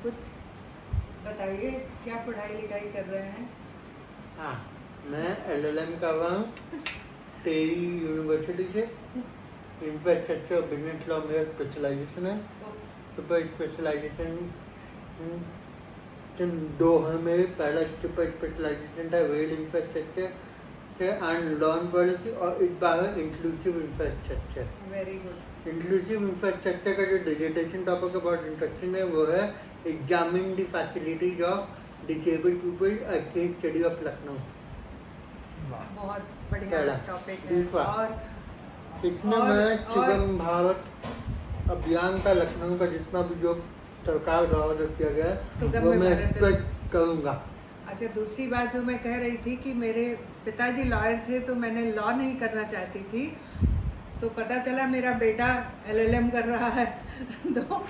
कुछ बताइए, क्या पढ़ाई लिखाई कर रहे हैं? हाँ, मैं LLM कर रहा हूँ टेरी यूनिवर्सिटी से। इंफ्रास्ट्रक्चर बिजनेस लॉ मेरा स्पेशलाइजेशन है। सुपर स्पेशलाइजेशन दो है मेरे। पहला सुपर स्पेशलाइजेशन था rail infrastructure and lawn policy, और इस बार है inclusive infrastructure. Very good. Inclusive infrastructure का जो डिजिटेशन टॉपिक का बहुत इंटरेस्टिंग है वो है examine the facilities of disabled people, a case study of Lucknow. बहुत बढ़िया टॉपिक है। और इतने में सुगम भारत अभियान का लखनऊ का जितना भी जो सरकार द्वारा किया गया है वो मैं एक्सपेक्ट करूँगा। अच्छा, दूसरी बात जो मैं कह रही थी कि मेरे पिताजी लॉयर थे तो मैंने लॉ नहीं करना चाहती थी, तो पता चला मेरा बेटा LLM कर रहा है तो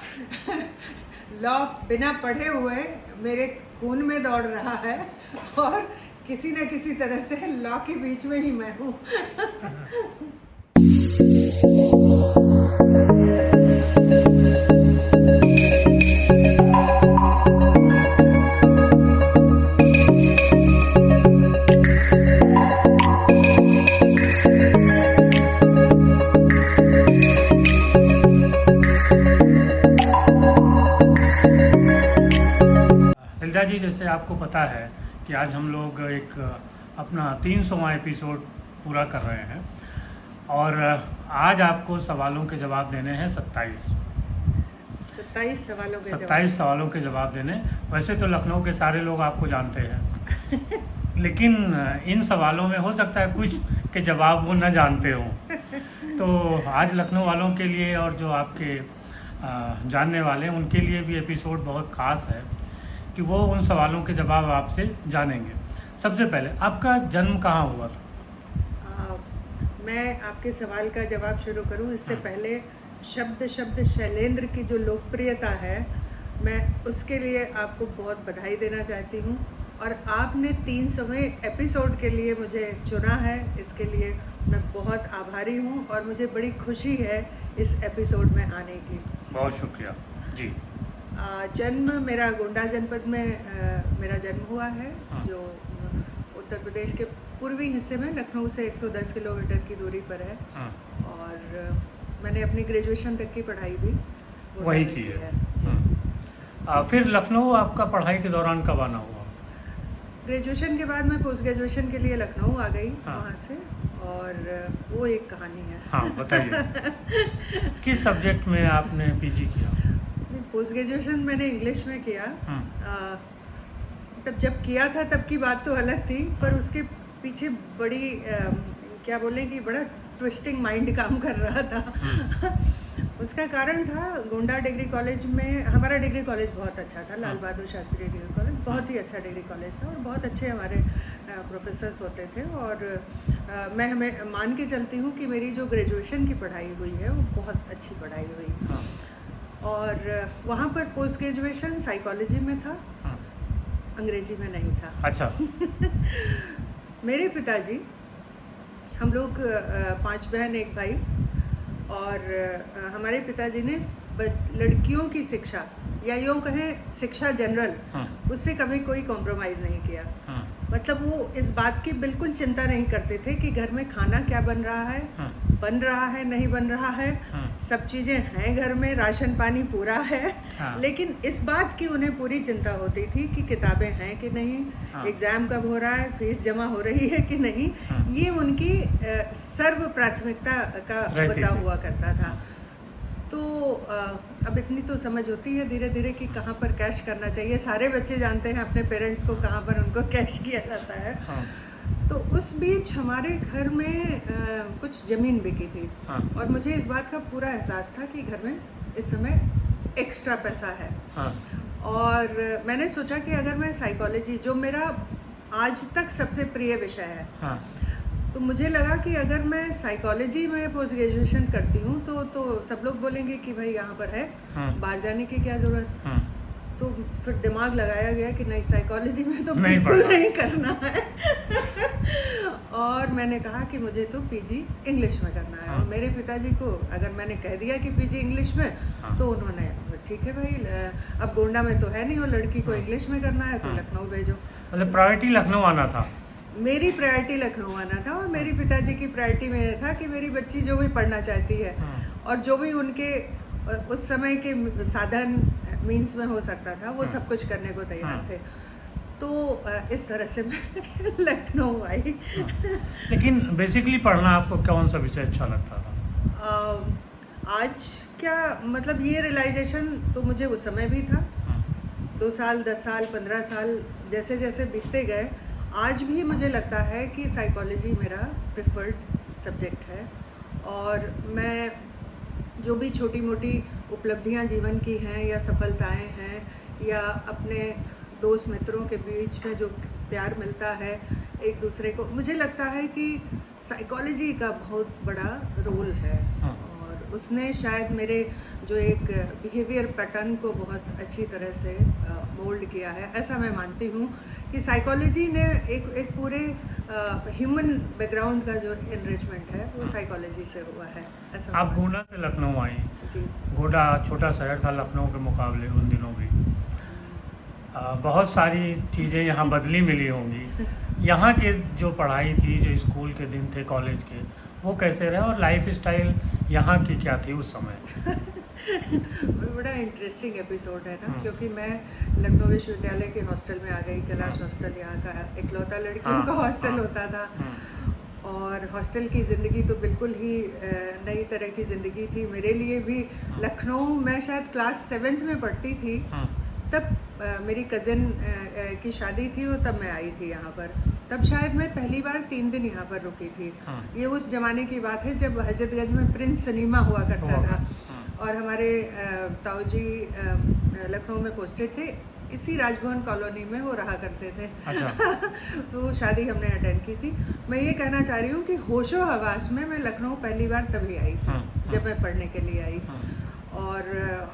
लॉ बिना पढ़े हुए मेरे खून में दौड़ रहा है और किसी न किसी तरह से लॉ के बीच में ही मैं हूँ। ललिता जी, जैसे आपको पता है कि आज हम लोग एक अपना 300वां एपिसोड पूरा कर रहे हैं और आज आपको सवालों के जवाब देने हैं 27 सवालों के जवाब देने। वैसे तो लखनऊ के सारे लोग आपको जानते हैं लेकिन इन सवालों में हो सकता है कुछ के जवाब वो न जानते हों। तो आज लखनऊ वालों के लिए और जो आपके जानने वाले हैं उनके लिए भी एपिसोड बहुत ख़ास है कि वो उन सवालों के जवाब आपसे जानेंगे। सबसे पहले आपका जन्म कहाँ हुआ था? मैं आपके सवाल का जवाब शुरू करूं इससे पहले शब्द शैलेंद्र की जो लोकप्रियता है मैं उसके लिए आपको बहुत बधाई देना चाहती हूं, और आपने 300वें एपिसोड के लिए मुझे चुना है, इसके लिए मैं बहुत आभारी हूं और मुझे बड़ी खुशी है इस एपिसोड में आने की। बहुत शुक्रिया जी। जन्म मेरा गोंडा जनपद में मेरा जन्म हुआ है, जो उत्तर प्रदेश के पूर्वी हिस्से में लखनऊ से 110 किलोमीटर की दूरी पर है। और मैंने अपनी ग्रेजुएशन तक की पढ़ाई भी वही की है। फिर लखनऊ आपका पढ़ाई के दौरान कब आना हुआ? ग्रेजुएशन के बाद मैं पोस्ट ग्रेजुएशन के लिए लखनऊ आ गई वहाँ से, और वो एक कहानी है। हाँ, बताइए किस सब्जेक्ट में आपने पीजी किया? पोस्ट ग्रेजुएशन मैंने इंग्लिश में किया। तब जब किया था तब की बात तो अलग थी, पर उसके पीछे बड़ी क्या बोलें कि बड़ा ट्विस्टिंग माइंड काम कर रहा था। उसका कारण था गोंडा डिग्री कॉलेज में, हमारा डिग्री कॉलेज बहुत अच्छा था, लाल बहादुर शास्त्री डिग्री कॉलेज बहुत ही अच्छा डिग्री कॉलेज था और बहुत अच्छे हमारे प्रोफेसर्स होते थे। और मैं हमें मान के चलती हूँ कि मेरी जो ग्रेजुएशन की पढ़ाई हुई है वो बहुत अच्छी पढ़ाई हुई। और वहाँ पर पोस्ट ग्रेजुएशन साइकोलॉजी में था, अंग्रेजी में नहीं था। अच्छा। मेरे पिताजी, हम लोग 5 बहन 1 भाई, और हमारे पिताजी ने लड़कियों की शिक्षा या यूँ कहें शिक्षा जनरल, उससे कभी कोई कॉम्प्रोमाइज़ नहीं किया। मतलब वो इस बात की बिल्कुल चिंता नहीं करते थे कि घर में खाना क्या बन रहा है नहीं बन रहा है, सब चीज़ें हैं घर में, राशन पानी पूरा है, लेकिन इस बात की उन्हें पूरी चिंता होती थी कि किताबें हैं कि नहीं, एग्ज़ाम कब हो रहा है, फीस जमा हो रही है कि नहीं। ये उनकी सर्व प्राथमिकता का मुद्दा हुआ करता था। तो अब इतनी तो समझ होती है धीरे धीरे कि कहाँ पर कैश करना चाहिए। सारे बच्चे जानते हैं अपने पेरेंट्स को कहाँ पर उनको कैश किया जाता है। तो उस बीच हमारे घर में कुछ ज़मीन बिकी थी, और मुझे इस बात का पूरा एहसास था कि घर में इस समय एक्स्ट्रा पैसा है। और मैंने सोचा कि अगर मैं साइकोलॉजी, जो मेरा आज तक सबसे प्रिय विषय है, तो मुझे लगा कि अगर मैं साइकोलॉजी में पोस्ट ग्रेजुएशन करती हूँ तो सब लोग बोलेंगे कि भाई यहाँ पर है, बाहर जाने की क्या ज़रूरत। तो फिर दिमाग लगाया गया कि नहीं, साइकोलॉजी में तो बिल्कुल नहीं करना है। और मैंने कहा कि मुझे तो पीजी इंग्लिश में करना है। और मेरे पिताजी को अगर मैंने कह दिया कि पीजी इंग्लिश में, तो उन्होंने ठीक है भाई, अब गोंडा में तो है नहीं, और लड़की को इंग्लिश में करना है तो हाँ। लखनऊ भेजो। मतलब प्रायोरिटी लखनऊ आना था। मेरी प्रायोरिटी लखनऊ आना था, और मेरे पिताजी की प्रायोरिटी में यह था कि मेरी बच्ची जो भी पढ़ना चाहती है और जो भी उनके उस समय के साधन मीन्स में हो सकता था वो सब कुछ करने को तैयार थे। तो इस तरह से मैं लखनऊ आई। लेकिन बेसिकली पढ़ना आपको कौन सा विषय अच्छा लगता था? आज क्या मतलब ये रियलाइजेशन तो मुझे उस समय भी था, 2 साल 10 साल 15 साल जैसे जैसे बीतते गए, आज भी मुझे लगता है कि साइकोलॉजी मेरा प्रेफर्ड सब्जेक्ट है। और मैं जो भी छोटी मोटी उपलब्धियां जीवन की हैं या सफलताएं हैं या अपने दोस्त मित्रों के बीच में जो प्यार मिलता है एक दूसरे को, मुझे लगता है कि साइकोलॉजी का बहुत बड़ा रोल है। और उसने शायद मेरे जो एक बिहेवियर पैटर्न को बहुत अच्छी तरह से मोल्ड किया है। ऐसा मैं मानती हूँ कि साइकोलॉजी ने एक पूरे ह्यूमन बैकग्राउंड का जो एनरिचमेंट है वो साइकोलॉजी से हुआ है, ऐसा आप मैं गोंडा से लखनऊ आई। जी। गोंडा छोटा शहर था लखनऊ के मुकाबले उन दिनों भी। बहुत सारी चीज़ें यहाँ बदली मिली होंगी। यहाँ के जो पढ़ाई थी, जो स्कूल के दिन थे, कॉलेज के, वो कैसे रहे, और लाइफ स्टाइल यहाँ की क्या थी उस समय? बड़ा इंटरेस्टिंग एपिसोड है ना, क्योंकि मैं लखनऊ विश्वविद्यालय के हॉस्टल में आ गई। कैलाश हॉस्टल यहाँ का इकलौता लड़कियों का हॉस्टल होता था, और हॉस्टल की ज़िंदगी तो बिल्कुल ही नई तरह की ज़िंदगी थी मेरे लिए भी। लखनऊ मैं शायद क्लास 7th में पढ़ती थी, तब मेरी कज़न की शादी थी और तब मैं आई थी यहाँ पर। तब शायद मैं पहली बार 3 दिन यहाँ पर रुकी थी। ये उस ज़माने की बात है जब हजरतगंज में प्रिंस सिनेमा हुआ करता था, और हमारे ताऊ जी लखनऊ में पोस्टेड थे, इसी राजभवन कॉलोनी में वो रहा करते थे। अच्छा। तो शादी हमने अटेंड की थी। मैं ये कहना चाह रही हूँ कि होशो हवास में मैं लखनऊ पहली बार तभी आई थी जब मैं पढ़ने के लिए आई। और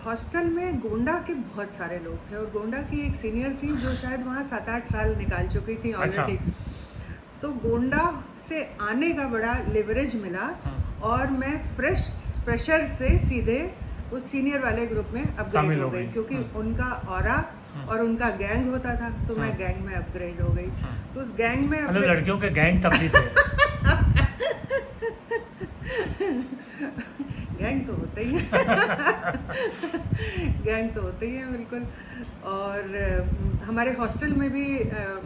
हॉस्टल में गोंडा के बहुत सारे लोग थे, और गोंडा की एक सीनियर थी जो शायद वहाँ 7-8 साल निकाल चुकी थी ऑलरेडी। तो गोंडा से आने का बड़ा लेवरेज मिला, और मैं फ्रेशर से सीधे उस सीनियर वाले ग्रुप में अपग्रेड हो गई, क्योंकि उनका ऑरा और उनका गैंग होता था, तो मैं गैंग में अपग्रेड हो गई। तो उस गैंग में मतलब लड़कियों के गैंग तब भी थे। गैंग तो होते ही है। गैंग तो होते ही है बिल्कुल। और हमारे हॉस्टल में भी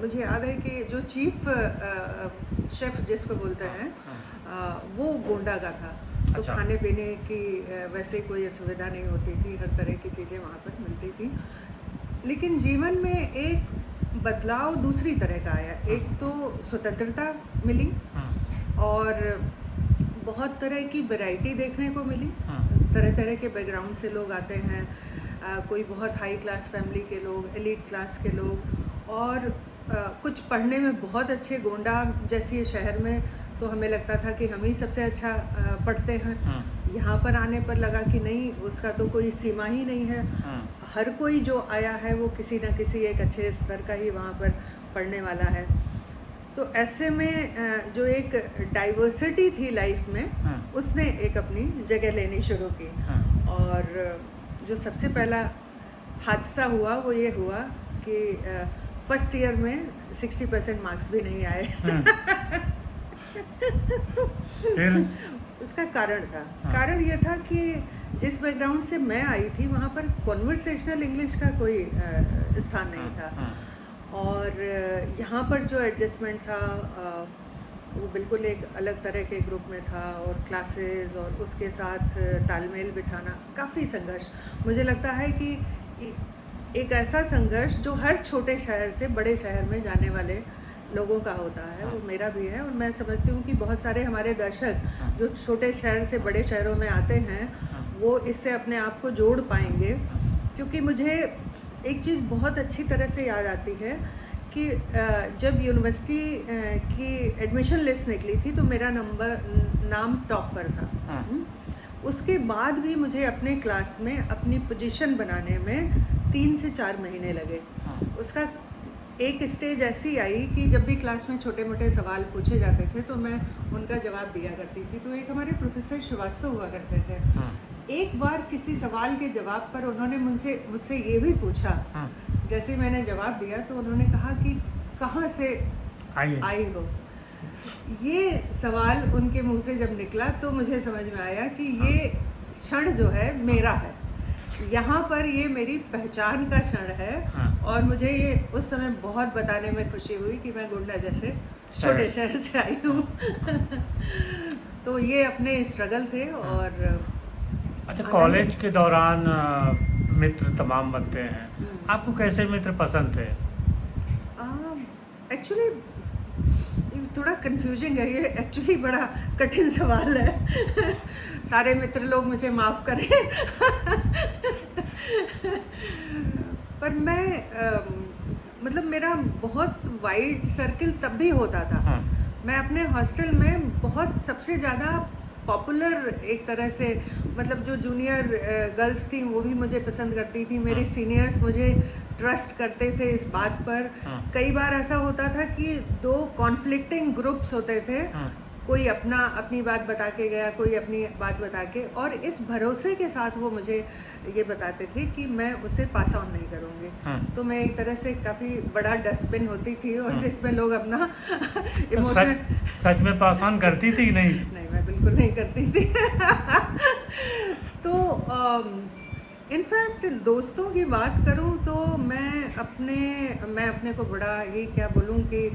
मुझे याद है कि जो चीफ शेफ जिसको बोलते हैं वो गोंडा का था। तो अच्छा। खाने पीने की वैसे कोई असुविधा नहीं होती थी, हर तरह की चीज़ें वहाँ पर मिलती थी। लेकिन जीवन में एक बदलाव दूसरी तरह का आया। एक तो स्वतंत्रता मिली, और बहुत तरह की वैरायटी देखने को मिली। तरह तरह के बैकग्राउंड से लोग आते हैं, कोई बहुत हाई क्लास फैमिली के लोग, एलीट क्लास के लोग, और कुछ पढ़ने में बहुत अच्छे। गोंडा जैसे शहर में तो हमें लगता था कि हम ही सबसे अच्छा पढ़ते हैं। यहाँ पर आने पर लगा कि नहीं, उसका तो कोई सीमा ही नहीं है। हर कोई जो आया है वो किसी न किसी एक अच्छे स्तर का ही वहाँ पर पढ़ने वाला है। तो ऐसे में जो एक डाइवर्सिटी थी लाइफ में, उसने एक अपनी जगह लेनी शुरू की। और जो सबसे पहला हादसा हुआ वो ये हुआ कि फर्स्ट ईयर में 60% मार्क्स भी नहीं आए। उसका कारण था, कारण ये था कि जिस बैकग्राउंड से मैं आई थी वहाँ पर कॉन्वर्सेशनल इंग्लिश का कोई स्थान नहीं था। और यहाँ पर जो एडजस्टमेंट था वो बिल्कुल एक अलग तरह के ग्रुप में था, और क्लासेस और उसके साथ तालमेल बिठाना काफ़ी संघर्ष। मुझे लगता है कि एक ऐसा संघर्ष जो हर छोटे शहर से बड़े शहर में जाने वाले लोगों का होता है, वो मेरा भी है। और मैं समझती हूँ कि बहुत सारे हमारे दर्शक जो छोटे शहर से बड़े शहरों में आते हैं वो इससे अपने आप को जोड़ पाएंगे। क्योंकि मुझे एक चीज़ बहुत अच्छी तरह से याद आती है कि जब यूनिवर्सिटी की एडमिशन लिस्ट निकली थी तो मेरा नाम टॉप पर था। उसके बाद भी मुझे अपने क्लास में अपनी पोजीशन बनाने में 3 से 4 महीने लगे। उसका एक स्टेज ऐसी आई कि जब भी क्लास में छोटे मोटे सवाल पूछे जाते थे तो मैं उनका जवाब दिया करती थी। तो एक हमारे प्रोफेसर श्रीवास्तव हुआ करते थे, एक बार किसी सवाल के जवाब पर उन्होंने मुझसे ये भी पूछा। हाँ, जैसे मैंने जवाब दिया तो उन्होंने कहा कि कहाँ से आइए। आई हो। ये सवाल उनके मुंह से जब निकला तो मुझे समझ में आया कि ये क्षण जो है मेरा है, यहाँ पर ये मेरी पहचान का क्षण है। हाँ। और मुझे ये उस समय बहुत बताने में खुशी हुई कि मैं गोंडा जैसे छोटे शहर से आई हूँ। तो ये अपने स्ट्रगल थे। और अच्छा, कॉलेज के दौरान मित्र तमाम बनते हैं, आपको कैसे मित्र पसंद थे? एक्चुअली थोड़ा कंफ्यूजिंग है ये, एक्चुअली बड़ा कठिन सवाल है। सारे मित्र लोग मुझे माफ़ करें। पर मैं मतलब मेरा बहुत वाइड सर्किल तब भी होता था। हाँ। मैं अपने हॉस्टल में बहुत सबसे ज़्यादा पॉपुलर एक तरह से, मतलब जो जूनियर गर्ल्स थी वो भी मुझे पसंद करती थी, मेरे सीनियर्स मुझे ट्रस्ट करते थे इस बात पर। हाँ। कई बार ऐसा होता था कि दो कॉन्फ्लिक्टिंग ग्रुप्स होते थे, हाँ। कोई अपनी बात बता के गया, कोई अपनी बात बता के, और इस भरोसे के साथ वो मुझे ये बताते थे कि मैं उसे पास ऑन नहीं करूँगी। हाँ। तो मैं एक तरह से काफ़ी बड़ा डस्टबिन होती थी और हाँ। जिसमें लोग अपना तो इमोशन सच में पास ऑन करती थी कि नहीं? नहीं, मैं बिल्कुल नहीं करती थी। तो इनफैक्ट दोस्तों की बात करूं तो मैं अपने को बड़ा ये क्या बोलूं कि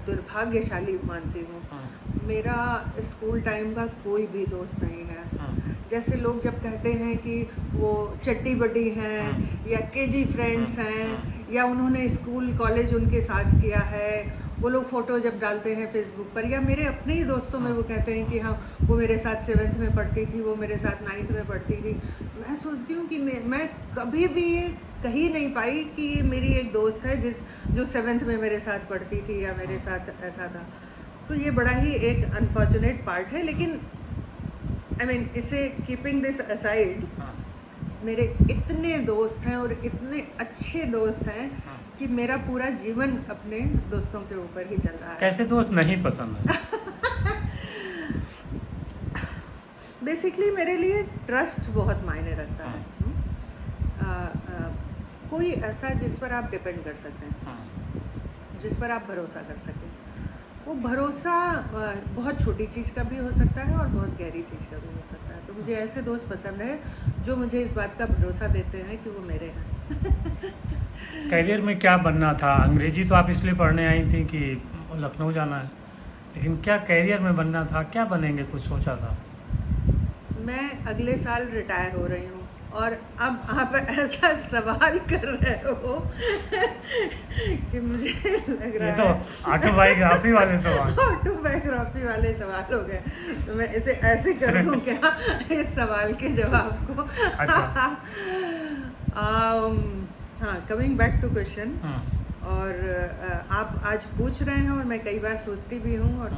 दुर्भाग्यशाली मानती हूँ। हाँ। मेरा स्कूल टाइम का कोई भी दोस्त नहीं है। हाँ। जैसे लोग जब कहते हैं कि वो चट्टी बड्डी हैं या केजी फ्रेंड्स हैं या उन्होंने स्कूल कॉलेज उनके साथ किया है, वो लोग फ़ोटो जब डालते हैं फेसबुक पर, या मेरे अपने ही दोस्तों में वो कहते हैं कि हाँ वो मेरे साथ 7th में पढ़ती थी, वो मेरे साथ 9th में पढ़ती थी। मैं सोचती हूँ कि मैं कभी भी ये कही नहीं पाई कि ये मेरी एक दोस्त है जो 7th में मेरे साथ पढ़ती थी या मेरे साथ ऐसा था। तो ये बड़ा ही एक अनफॉर्चुनेट पार्ट है। लेकिन आई मीन इसे कीपिंग दिस असाइड, मेरे इतने दोस्त हैं और इतने अच्छे दोस्त हैं कि मेरा पूरा जीवन अपने दोस्तों के ऊपर ही चल रहा है। कैसे दोस्त नहीं पसंद है? बेसिकली मेरे लिए ट्रस्ट बहुत मायने रखता है। कोई ऐसा जिस पर आप डिपेंड कर सकते हैं, जिस पर आप भरोसा कर सकें। वो भरोसा बहुत छोटी चीज़ का भी हो सकता है और बहुत गहरी चीज़ का भी हो सकता है। तो मुझे ऐसे दोस्त पसंद है जो मुझे इस बात का भरोसा देते हैं कि वो मेरे हैं। करियर में क्या बनना था? अंग्रेजी तो आप इसलिए पढ़ने आई थी कि लखनऊ जाना है, लेकिन क्या करियर में बनना था? क्या बनेंगे, कुछ सोचा था? मैं अगले साल रिटायर हो रही हूँ और अब आप ऐसा सवाल कर रहे हो कि मुझे लग रहा ये तो ऑटोबायोग्राफी वाले सवाल। ऑटोबायोग्राफी वाले सवाल हो गए। तो मैं इसे ऐसे कर दूँ क्या इस सवाल के जवाब को? अच्छा। हाँ, कमिंग बैक टू क्वेश्चन। और आप आज पूछ रहे हैं और मैं कई बार सोचती भी हूँ और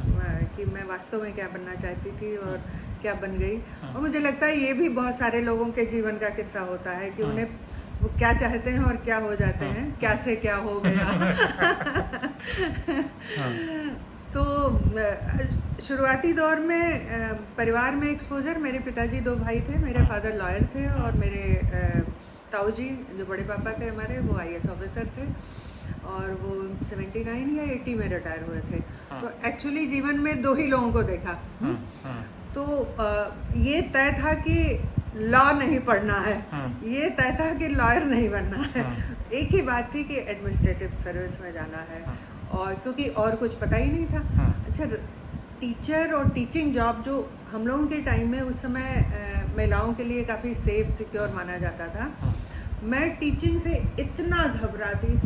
कि मैं वास्तव में क्या बनना चाहती थी और क्या बन गई। और मुझे लगता है ये भी बहुत सारे लोगों के जीवन का किस्सा होता है कि उन्हें वो क्या चाहते हैं और क्या हो जाते हैं, क्या से क्या हो गया। तो शुरुआती दौर में परिवार में एक्सपोजर, मेरे पिताजी 2 भाई थे, मेरे फादर लॉयर थे और मेरे ताऊ जी जो बड़े पापा थे हमारे, वो IAS ऑफिसर थे और वो 79 या 80 में रिटायर हुए थे। तो एक्चुअली जीवन में 2 ही लोगों को देखा। तो ये तय था कि लॉ नहीं पढ़ना है, ये तय था कि लॉयर नहीं बनना है। एक ही बात थी कि एडमिनिस्ट्रेटिव सर्विस में जाना है, और क्योंकि और कुछ पता ही नहीं था। अच्छा, टीचर और टीचिंग जॉब जो हम लोगों के टाइम में उस समय महिलाओं के लिए काफ़ी सेफ सिक्योर माना जाता था। मैं टीचिंग से इतना घबराती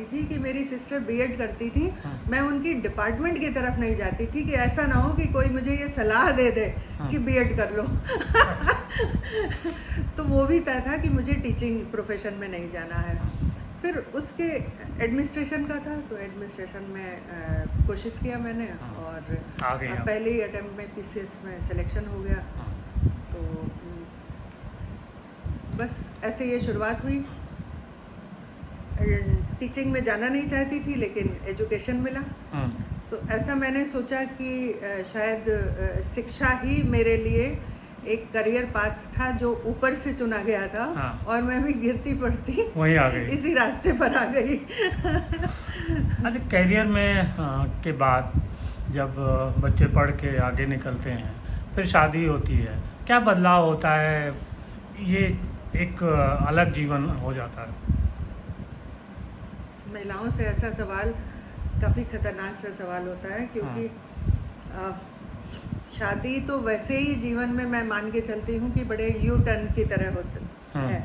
थी कि मेरी सिस्टर बीएड करती थी, मैं उनकी डिपार्टमेंट की तरफ नहीं जाती थी कि ऐसा ना हो कि कोई मुझे ये सलाह दे दे कि बीएड कर लो। तो वो भी तय था कि मुझे टीचिंग प्रोफेशन में नहीं जाना है। फिर उसके एडमिनिस्ट्रेशन का था, तो एडमिनिस्ट्रेशन में कोशिश किया मैंने और पहले ही अटेम्प्ट में PCS में सिलेक्शन हो गया। तो बस ऐसे ये शुरुआत हुई। टीचिंग में जाना नहीं चाहती थी लेकिन एजुकेशन मिला। तो ऐसा मैंने सोचा कि शायद शिक्षा ही मेरे लिए एक करियर पाथ था जो ऊपर से चुना गया था। हाँ। और मैं भी गिरती पड़ती वही आ गई। इसी रास्ते पर आ गई। अच्छा, करियर में के बाद जब बच्चे पढ़ के आगे निकलते हैं, फिर शादी होती है, क्या बदलाव होता है? ये एक अलग जीवन हो जाता है। महिलाओं से ऐसा सवाल काफ़ी खतरनाक सा सवाल होता है, क्योंकि शादी तो वैसे ही जीवन में मैं मान के चलती हूँ कि बड़े यू टर्न की तरह होता है।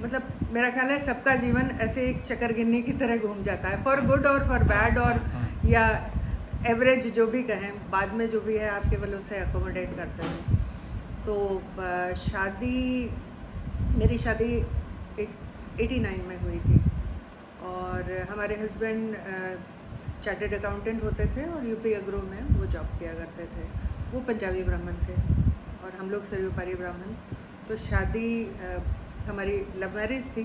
मतलब मेरा ख्याल है सबका जीवन ऐसे एक चक्करगिन्नी की तरह घूम जाता है, फॉर गुड और फॉर बैड, और या एवरेज जो भी कहें, बाद में जो भी है आप केवल उसे अकोमोडेट करते हो। तो मेरी शादी 89 में हुई थी, और हमारे हस्बैंड चार्टर्ड अकाउंटेंट होते थे और यूपी एग्रो में वो जॉब किया करते थे। वो पंजाबी ब्राह्मण थे और हम लोग सरयूपारी ब्राह्मण। तो शादी हमारी लव मैरिज थी।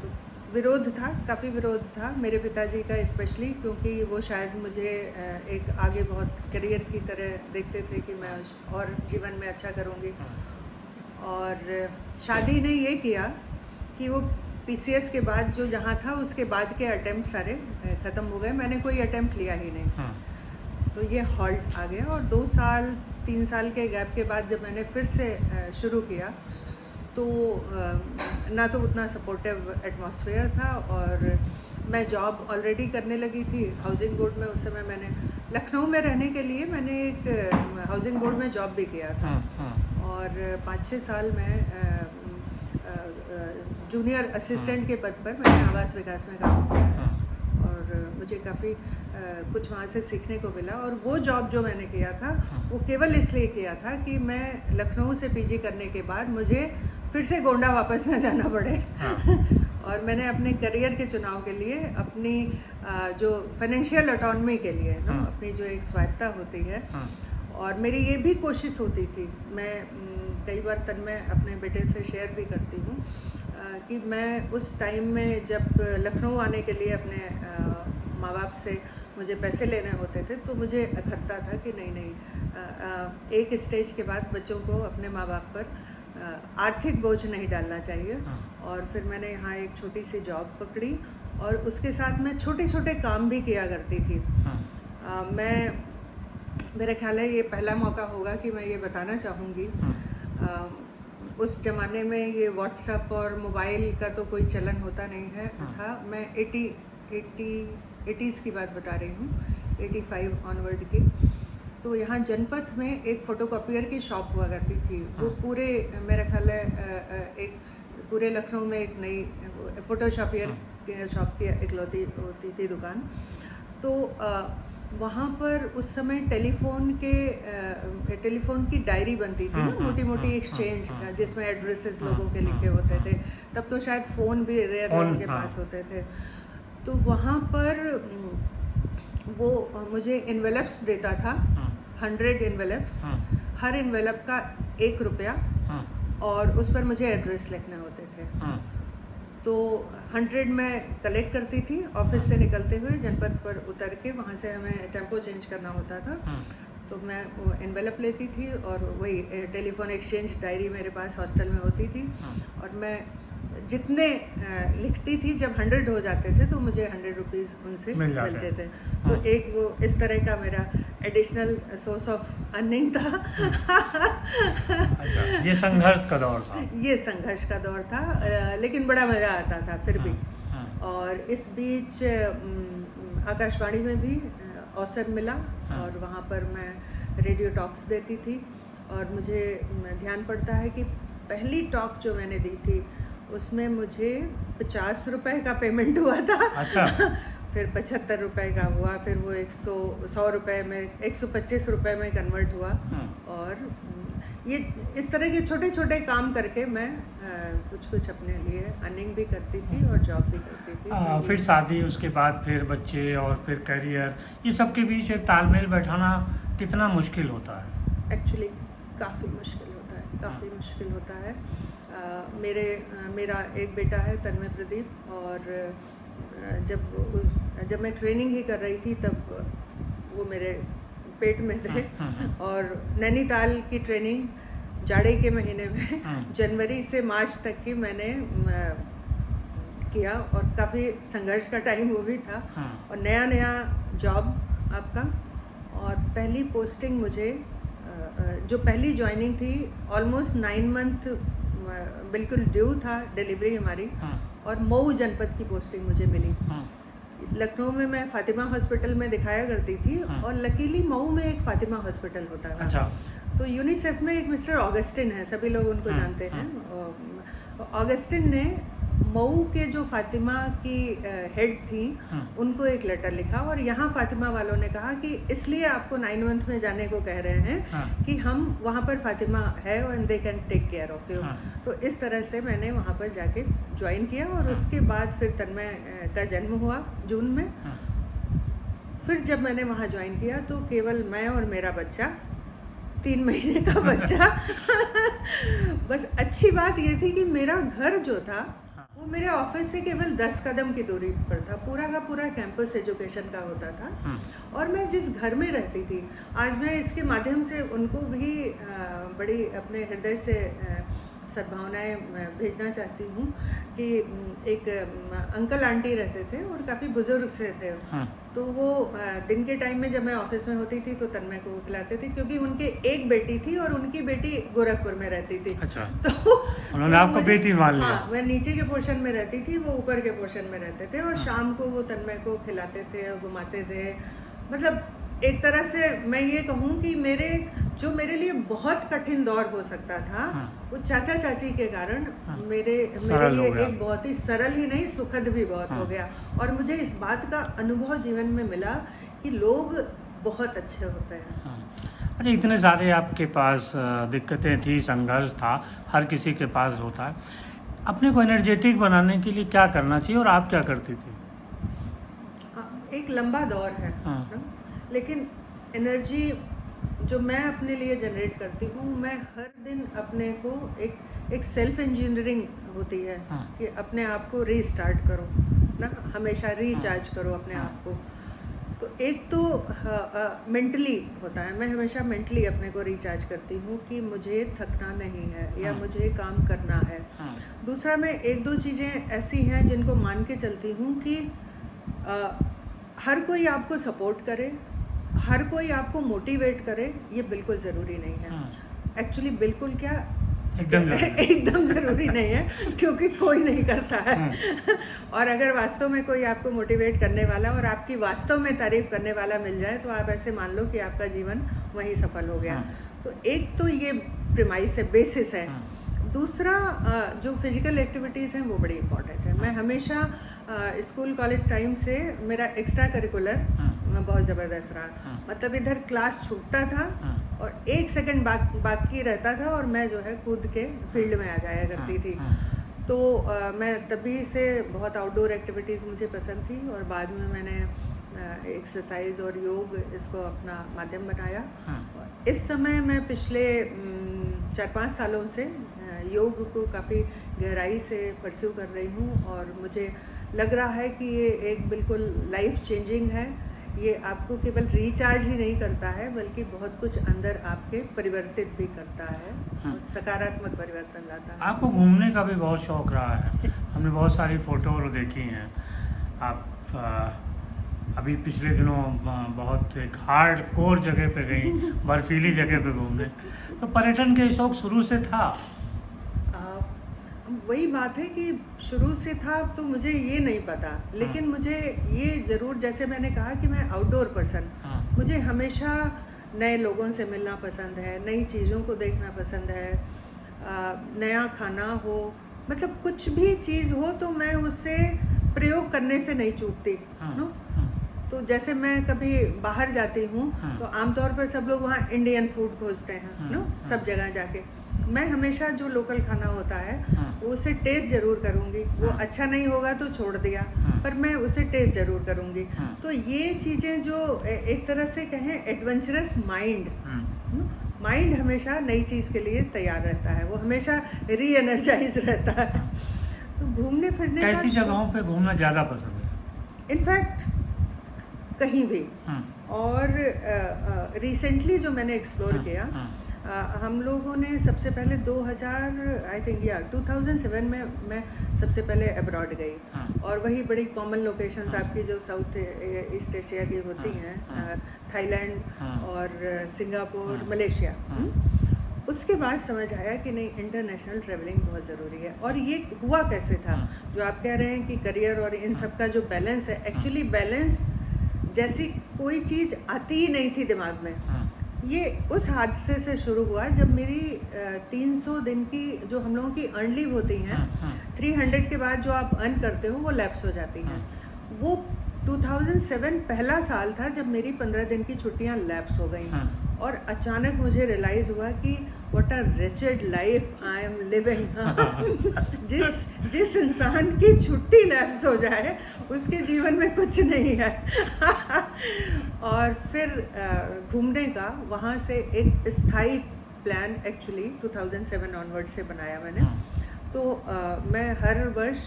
तो विरोध था, काफ़ी विरोध था मेरे पिताजी का स्पेशली, क्योंकि वो शायद मुझे एक आगे बहुत करियर की तरह देखते थे कि मैं और जीवन में अच्छा करूँगी। और शादी ने ये किया कि वो पीसीएस के बाद जो जहाँ था उसके बाद के अटेम्प्ट सारे ख़त्म हो गए। मैंने कोई अटेम्प्ट लिया ही नहीं। तो ये हॉल्ट आ गया, और 2 साल 3 साल के गैप के बाद जब मैंने फिर से शुरू किया, तो ना तो उतना सपोर्टिव एटमॉस्फेयर था, और मैं जॉब ऑलरेडी करने लगी थी हाउसिंग बोर्ड में। उस समय मैंने लखनऊ में रहने के लिए मैंने एक हाउसिंग बोर्ड में जॉब भी किया था, और 5-6 साल में जूनियर असिस्टेंट के पद पर मैंने आवास विकास में काम किया, और मुझे काफ़ी कुछ वहाँ से सीखने को मिला। और वो जॉब जो मैंने किया था वो केवल इसलिए किया था कि मैं लखनऊ से पीजी करने के बाद मुझे फिर से गोंडा वापस ना जाना पड़े। और मैंने अपने करियर के चुनाव के लिए, अपनी जो फाइनेंशियल ऑटोनॉमी के लिए ना, अपनी जो एक स्वायत्ता होती है, और मेरी ये भी कोशिश होती थी, मैं कई बार तन्मय अपने बेटे से शेयर भी करती हूँ, कि मैं उस टाइम में जब लखनऊ आने के लिए अपने माँ बाप से मुझे पैसे लेने होते थे, तो मुझे अखरता था कि नहीं, एक स्टेज के बाद बच्चों को अपने माँ बाप पर आर्थिक बोझ नहीं डालना चाहिए। और फिर मैंने यहाँ एक छोटी सी जॉब पकड़ी, और उसके साथ मैं छोटे छोटे काम भी किया करती थी। मेरा ख्याल है ये पहला मौका होगा कि मैं ये बताना चाहूँगी, उस ज़माने में ये व्हाट्सएप और मोबाइल का तो कोई चलन होता नहीं है था। मैं 80s की बात बता रही हूँ, 85 ऑनवर्ड की। तो यहाँ जनपथ में एक फ़ोटोकॉपियर की शॉप हुआ करती थी। वो पूरे, मेरा ख्याल है एक पूरे लखनऊ में एक नई फ़ोटोशॉपियर शॉप की इकलौती होती थी दुकान। तो वहाँ पर उस समय टेलीफोन की डायरी बनती थी ना, मोटी मोटी एक्सचेंज, जिसमें एड्रेसेस लोगों के लिखे होते थे। तब तो शायद फ़ोन भी रेयर लोगों के पास होते थे। तो वहाँ पर वो मुझे इन्वेलप्स देता था, 100 इन्वेलप्स, हर इन्वेलप का 1 रुपया, और उस पर मुझे एड्रेस लिखने होते थे। तो 100 मैं कलेक्ट करती थी, ऑफिस से निकलते हुए जनपद पर उतर के, वहाँ से हमें टेम्पो चेंज करना होता था। तो मैं वो एनवेलप लेती थी, और वही टेलीफोन एक्सचेंज डायरी मेरे पास हॉस्टल में होती थी, और मैं जितने लिखती थी, जब 100 हो जाते थे तो मुझे 100 रुपीज़ उनसे मिलते थे। तो एक वो इस तरह का मेरा एडिशनल सोर्स ऑफ अर्निंग था। अच्छा, ये संघर्ष का दौर था। ये संघर्ष का दौर था, लेकिन बड़ा मज़ा आता था फिर भी। और इस बीच आकाशवाणी में भी अवसर मिला, और वहाँ पर मैं रेडियो टॉक्स देती थी। और मुझे ध्यान पड़ता है कि पहली टॉक जो मैंने दी थी उसमें मुझे 50 रुपए का पेमेंट हुआ था। अच्छा। फिर 75 रुपए का हुआ, फिर वो 100 रुपए में 125 रुपए में कन्वर्ट हुआ। और ये इस तरह के छोटे छोटे काम करके मैं कुछ अपने लिए अर्निंग भी करती थी और जॉब भी करती थी। फिर शादी, उसके बाद फिर बच्चे, और फिर करियर, ये सब के बीच एक तालमेल बैठाना कितना मुश्किल होता है? एक्चुअली काफ़ी मुश्किल होता है, काफ़ी मुश्किल होता है। मेरा एक बेटा है तन्मय प्रदीप, और जब मैं ट्रेनिंग ही कर रही थी तब वो मेरे पेट में थे। और नैनीताल की ट्रेनिंग जाड़े के महीने में जनवरी से मार्च तक की मैंने किया, और काफ़ी संघर्ष का टाइम वो भी था, और नया नया जॉब आपका। और पहली पोस्टिंग मुझे जो पहली ज्वाइनिंग थी ऑलमोस्ट 9 मंथ बिल्कुल ड्यू था डिलीवरी हमारी, और मऊ जनपद की पोस्टिंग मुझे मिली। लखनऊ में मैं फातिमा हॉस्पिटल में दिखाया करती थी, और लकीली मऊ में एक फातिमा हॉस्पिटल होता था। अच्छा। तो यूनिसेफ में एक मिस्टर ऑगस्टिन है, सभी लोग उनको जानते हैं। ऑगस्टिन ने मऊ के जो फातिमा की हेड थी उनको एक लेटर लिखा, और यहाँ फातिमा वालों ने कहा कि इसलिए आपको 9 मंथ में जाने को कह रहे हैं कि हम वहाँ पर फातिमा है and they can take care of you. तो इस तरह से मैंने वहाँ पर जाके ज्वाइन किया, और उसके बाद फिर तन्मय का जन्म हुआ जून में। फिर जब मैंने वहाँ ज्वाइन किया तो केवल मैं और मेरा बच्चा, 3 महीने का बच्चा बस अच्छी बात ये थी कि मेरा घर जो था वो मेरे ऑफिस से केवल 10 कदम की दूरी पर था। पूरा का पूरा कैंपस एजुकेशन का होता था। और मैं जिस घर में रहती थी, आज मैं इसके माध्यम से उनको भी बड़ी अपने हृदय से सद्भावनाएं भेजना चाहती हूँ कि एक अंकल आंटी रहते थे और काफ़ी बुजुर्ग से थे। तो वो दिन के टाइम में जब मैं ऑफिस में होती थी तो तन्मय को खिलाते थे, क्योंकि उनके एक बेटी थी और उनकी बेटी गोरखपुर में रहती थी। अच्छा। तो उन्होंने आपको बेटी मान लिया। हाँ, मैं नीचे के पोर्शन में रहती थी, वो ऊपर के पोर्शन में रहते थे, और शाम को वो तन्मय को खिलाते थे और घुमाते थे। मतलब एक तरह से मैं ये कहूँ कि जो मेरे लिए बहुत कठिन दौर हो सकता था, वो चाचा चाची के कारण मेरे लिए एक बहुत ही सरल ही नहीं, सुखद भी बहुत हो गया। और मुझे इस बात का अनुभव जीवन में मिला कि लोग बहुत अच्छे होते हैं। अच्छा, इतने सारे आपके पास दिक्कतें थी, संघर्ष था, हर किसी के पास होता है। अपने को एनर्जेटिक बनाने के लिए क्या करना चाहिए और आप क्या करती थी? एक लंबा दौर है ना? लेकिन एनर्जी जो मैं अपने लिए जनरेट करती हूँ, मैं हर दिन अपने को एक सेल्फ इंजीनियरिंग होती है कि अपने आप को रीस्टार्ट करो ना, हमेशा रिचार्ज करो अपने आप को। तो एक तो मेंटली होता है, मैं हमेशा मेंटली अपने को रिचार्ज करती हूँ कि मुझे थकना नहीं है या मुझे काम करना है। दूसरा, मैं 1-2 चीज़ें ऐसी हैं जिनको मान के चलती हूँ कि हर कोई आपको सपोर्ट करे, हर कोई आपको मोटिवेट करे, ये बिल्कुल ज़रूरी नहीं है। एक्चुअली बिल्कुल क्या, एकदम ज़रूरी नहीं है, क्योंकि कोई नहीं करता है। और अगर वास्तव में कोई आपको मोटिवेट करने वाला और आपकी वास्तव में तारीफ़ करने वाला मिल जाए तो आप ऐसे मान लो कि आपका जीवन वहीं सफल हो गया। तो एक तो ये प्रीमाइस है, बेसिस है। दूसरा, जो फिजिकल एक्टिविटीज़ हैं वो बड़ी इंपॉर्टेंट है। मैं हमेशा स्कूल कॉलेज टाइम से मेरा एक्स्ट्रा करिकुलर बहुत ज़बरदस्त रहा। मतलब इधर क्लास छूटता था और 1 सेकंड बाकी रहता था और मैं जो है कूद के फील्ड में आ जाया करती थी। तो मैं तभी से बहुत आउटडोर एक्टिविटीज़ मुझे पसंद थी, और बाद में मैंने एक्सरसाइज और योग इसको अपना माध्यम बनाया। इस समय मैं पिछले 4-5 सालों से योग को काफ़ी गहराई से परस्यू कर रही हूँ, और मुझे लग रहा है कि ये एक बिल्कुल लाइफ चेंजिंग है। ये आपको केवल रिचार्ज ही नहीं करता है, बल्कि बहुत कुछ अंदर आपके परिवर्तित भी करता है, सकारात्मक परिवर्तन लाता है। आपको घूमने का भी बहुत शौक रहा है, हमने बहुत सारी फ़ोटो देखी हैं। आप अभी पिछले दिनों बहुत एक हार्ड कोर जगह पे गई, बर्फीली जगह पे घूमने। तो पर्यटन के शौक शुरू से था? वही बात है कि शुरू से था तो मुझे ये नहीं पता, लेकिन मुझे ये ज़रूर, जैसे मैंने कहा कि मैं आउटडोर पर्सन, मुझे हमेशा नए लोगों से मिलना पसंद है, नई चीज़ों को देखना पसंद है, नया खाना हो, मतलब कुछ भी चीज़ हो तो मैं उससे प्रयोग करने से नहीं चूकती नो। तो जैसे मैं कभी बाहर जाती हूँ तो आमतौर पर सब लोग वहाँ इंडियन फूड खोजते हैं नो, सब जगह जाके। मैं हमेशा जो लोकल खाना होता है उसे टेस्ट ज़रूर करूँगी। वो अच्छा नहीं होगा तो छोड़ दिया, पर मैं उसे टेस्ट ज़रूर करूँगी। तो ये चीज़ें जो एक तरह से कहें एडवेंचरस माइंड हमेशा नई चीज़ के लिए तैयार रहता है, वो हमेशा री एनर्जाइज रहता है। तो घूमने फिरने का कैसी जगहों पे घूमना ज़्यादा पसंद है? इनफैक्ट कहीं भी। और रिसेंटली जो मैंने एक्सप्लोर किया, हम लोगों ने सबसे पहले 2000 आई थिंक 2007 में मैं सबसे पहले अब्रॉड गई, हाँ। और वही बड़ी कॉमन लोकेशंस हाँ। आपकी जो साउथ ईस्ट एशिया की होती हाँ, हैं, हाँ। थाईलैंड हाँ। और सिंगापुर, हाँ। मलेशिया। हाँ। उसके बाद समझ आया कि नहीं, इंटरनेशनल ट्रैवलिंग बहुत ज़रूरी है। और ये हुआ कैसे था, हाँ। जो आप कह रहे हैं कि करियर और इन सब का जो बैलेंस है, एक्चुअली बैलेंस जैसी कोई चीज़ आती ही नहीं थी दिमाग में। हाँ। ये उस हादसे से शुरू हुआ जब मेरी 300 दिन की जो हम लोगों की अर्न लीव होती हैं, हाँ, हाँ। 300 के बाद जो आप अर्न करते हो वो लैप्स हो जाती हैं। वो 2007 पहला साल था जब मेरी 15 दिन की छुट्टियां लैप्स हो गई। हाँ। और अचानक मुझे रियलाइज़ हुआ कि what a reached life I am living. जिस इंसान की छुट्टी लैप्स हो जाए उसके जीवन में कुछ नहीं है। और फिर घूमने का वहाँ से एक स्थायी प्लान एक्चुअली 2007 ऑनवर्ड से बनाया मैंने। तो मैं हर वर्ष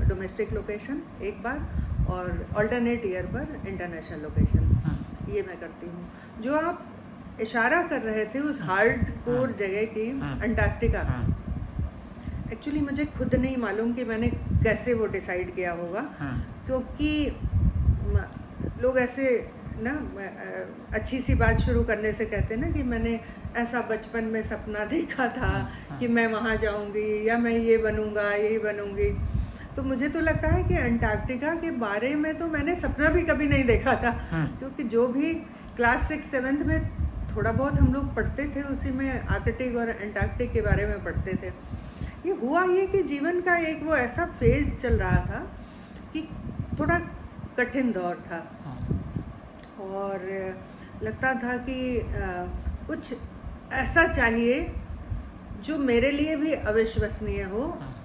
डोमेस्टिक लोकेशन एक बार और अल्टरनेट ईयर पर इंटरनेशनल लोकेशन, ये मैं करती हूँ। जो आप इशारा कर रहे थे उस हार्ड कोर जगह की, अंटार्कटिका, एक्चुअली मुझे खुद नहीं मालूम कि मैंने कैसे वो डिसाइड किया होगा, क्योंकि लोग ऐसे ना अच्छी सी बात शुरू करने से कहते हैं ना कि मैंने ऐसा बचपन में सपना देखा था कि मैं वहाँ जाऊँगी या मैं ये बनूँगा, यही बनूँगी। तो मुझे तो लगता है कि अंटार्कटिका के बारे में तो मैंने सपना भी कभी नहीं देखा था, क्योंकि जो भी क्लास 6-7 में थोड़ा बहुत हम लोग पढ़ते थे उसी में आर्कटिक और अंटार्कटिक के बारे में पढ़ते थे। ये हुआ ये कि जीवन का एक वो ऐसा फेज़ चल रहा था कि थोड़ा कठिन दौर था, और लगता था कि कुछ ऐसा चाहिए जो मेरे लिए भी अविश्वसनीय हो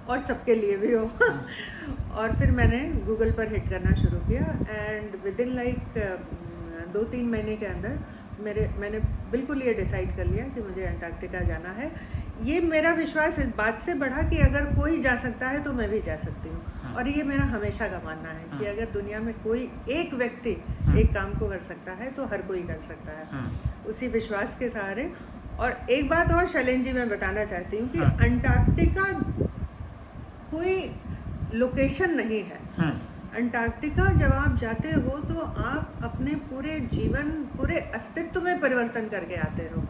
और सबके लिए भी हो। और फिर मैंने गूगल पर हिट करना शुरू किया, एंड विद इन लाइक 2-3 महीने के अंदर मैंने बिल्कुल ये डिसाइड कर लिया कि मुझे अंटार्कटिका जाना है। ये मेरा विश्वास इस बात से बढ़ा कि अगर कोई जा सकता है तो मैं भी जा सकती हूँ। और ये मेरा हमेशा का मानना है कि अगर दुनिया में कोई एक व्यक्ति एक काम को कर सकता है तो हर कोई कर सकता है, उसी विश्वास के सहारे। और एक बात और शैलेन जी मैं बताना चाहती हूँ कि अंटार्कटिका कोई लोकेशन नहीं है। अंटार्कटिका जब आप जाते हो तो आप अपने पूरे जीवन, पूरे अस्तित्व में परिवर्तन करके आते हो,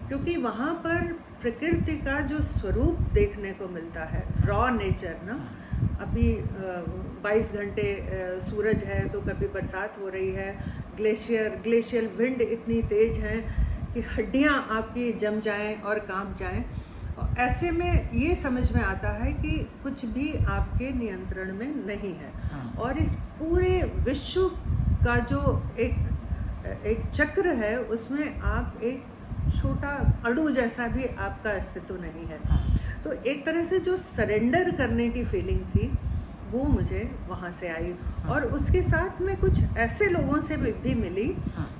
क्योंकि वहाँ पर प्रकृति का जो स्वरूप देखने को मिलता है, रॉ नेचर ना। अभी 22 घंटे सूरज है तो कभी बरसात हो रही है, ग्लेशियल विंड इतनी तेज़ है कि हड्डियाँ आपकी जम जाएं और कांप जाएं। और ऐसे में ये समझ में आता है कि कुछ भी आपके नियंत्रण में नहीं है। और इस पूरे विश्व का जो एक चक्र है उसमें आप एक छोटा अणु जैसा भी आपका अस्तित्व नहीं है। तो एक तरह से जो सरेंडर करने की फीलिंग थी वो मुझे वहाँ से आई, और उसके साथ में कुछ ऐसे लोगों से भी मिली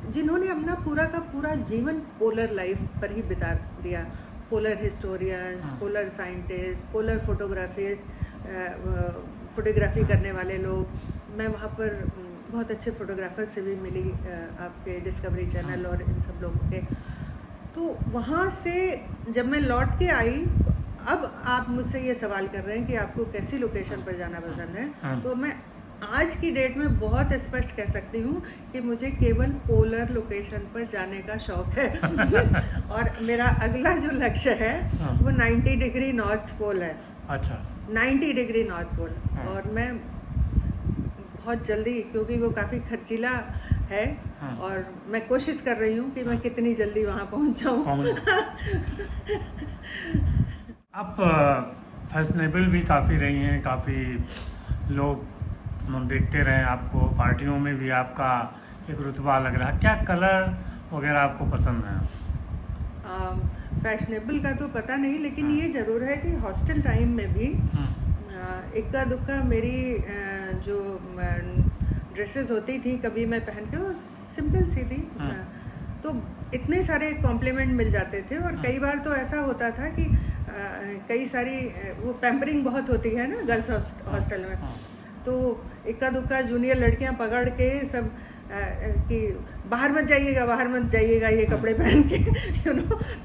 जिन्होंने अपना पूरा का पूरा जीवन पोलर लाइफ पर ही बिता दिया। Polar historians, polar scientist, polar photography करने वाले लोग। मैं वहाँ पर बहुत अच्छे फोटोग्राफर से भी मिली, आपके डिस्कवरी चैनल और इन सब लोगों के। तो वहाँ से जब मैं लौट के आई, तो अब आप मुझसे ये सवाल कर रहे हैं कि आपको कैसी लोकेशन पर जाना पसंद है, तो मैं आज की डेट में बहुत स्पष्ट कह सकती हूँ कि मुझे केवल पोलर लोकेशन पर जाने का शौक है। और मेरा अगला जो लक्ष्य है वो 90 डिग्री नॉर्थ पोल है। अच्छा, 90 डिग्री नॉर्थ पोल। और मैं बहुत जल्दी, क्योंकि वो काफ़ी खर्चीला है, और मैं कोशिश कर रही हूँ कि मैं कितनी जल्दी वहाँ पहुँच जाऊँ। आप फैशनेबल भी काफ़ी रही हैं, काफ़ी लोग देखते रहे आपको, पार्टियों में भी आपका एक रुतबा लग रहा है। क्या कलर वगैरह आपको पसंद है? फैशनेबल का तो पता नहीं, लेकिन ये ज़रूर है कि हॉस्टल टाइम में भी इक्का दुक्का मेरी जो ड्रेसेस होती थी कभी मैं पहन के, वो सिंपल सी थी, तो इतने सारे कॉम्प्लीमेंट मिल जाते थे। और कई बार तो ऐसा होता था कि कई सारी वो पैम्परिंग बहुत होती है ना गर्ल्स हॉस्टल में, तो इक्का दुक्का जूनियर लड़कियां पकड़ के सब कि बाहर मत जाइएगा ये कपड़े पहन के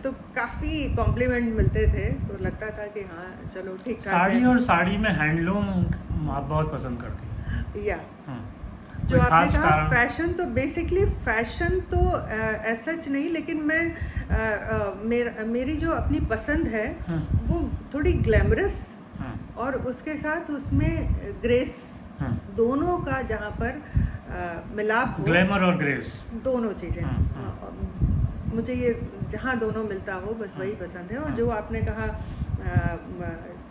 तो काफ़ी कॉम्प्लीमेंट मिलते थे, तो लगता था कि हाँ चलो ठीक ठाक साड़ी है। और साड़ी में हैंडलूम आप बहुत पसंद करती हैं। या हम्म। जो कोई आपने खास कहा कारण? फैशन, तो बेसिकली फैशन तो सच नहीं, लेकिन मैं मेरी जो अपनी पसंद है वो थोड़ी ग्लैमरस और उसके साथ उसमें ग्रेस, दोनों का जहाँ पर मिलाप हो, ग्लैमर और ग्रेस। दोनों चीज़ें मुझे ये जहाँ दोनों मिलता हो बस वही पसंद है। और जो आपने कहा